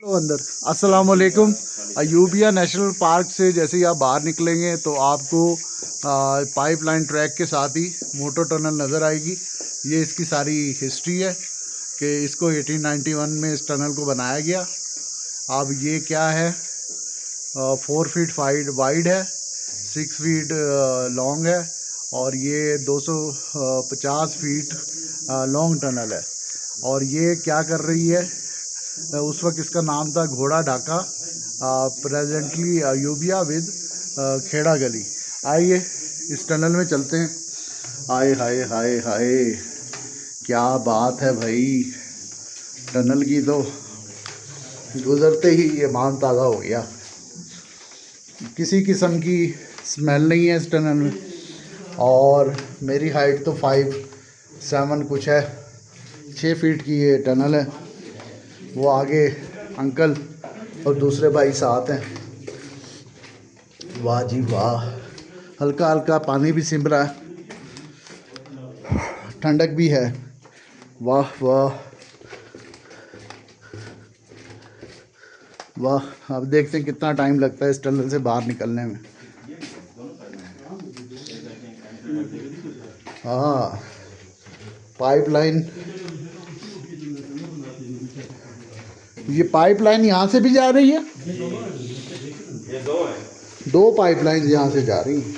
लो अंदर। अस्सलाम वालेकुम। अयूबिया नेशनल पार्क से जैसे ही आप बाहर निकलेंगे तो आपको पाइपलाइन ट्रैक के साथ ही मोटर टनल नज़र आएगी। ये इसकी सारी हिस्ट्री है कि इसको 1891 में इस टनल को बनाया गया। अब ये क्या है, 4 फीट वाइड है, 6 फीट लॉन्ग है और ये 250 फीट लॉन्ग टनल है। और ये क्या कर रही है, उस वक्त इसका नाम था घोड़ा ढाका, प्रेजेंटली अयूबिया विद खेड़ा गली। आइए इस टनल में चलते हैं। आए हाय हाय हाय, क्या बात है भाई, टनल की तो गुज़रते ही ये मान ताज़ा हो गया। किसी किस्म की स्मेल नहीं है इस टनल में। और मेरी हाइट तो 5'7" कुछ है, 6 फीट की ये टनल है। वो आगे अंकल और दूसरे भाई साथ हैं। वाह जी वाह, हल्का हल्का पानी भी सिम रहा है, ठंडक भी है। वाह वाह वाह। अब देखते हैं कितना टाइम लगता है इस टनल से बाहर निकलने में। हाँ, पाइपलाइन, ये पाइपलाइन यहाँ से भी जा रही है। ये दो है, 2 पाइपलाइन यहाँ से जा रही हैं।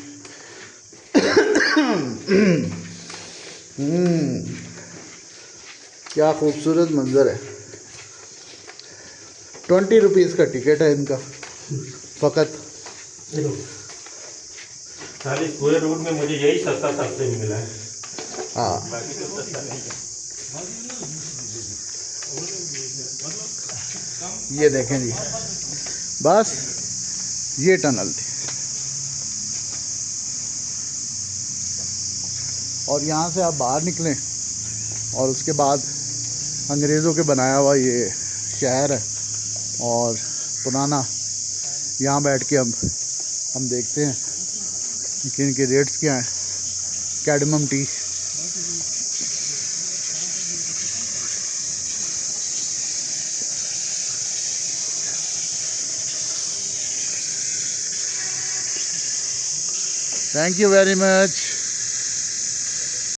क्या खूबसूरत मंजर है। 20 रुपीज़ का टिकट है इनका फ़कत। खाली इस पूरे रूट में मुझे यही सस्ता सबसे मिला है, हाँ, बाकी तो सस्ता नहीं है। ये देखें जी, बस ये टनल थी। और यहाँ से आप बाहर निकलें और उसके बाद अंग्रेज़ों के बनाया हुआ ये शहर है। और पुराना, यहाँ बैठ के हम देखते हैं कि इनके रेट्स क्या हैं। Cardamom tea, thank you very much.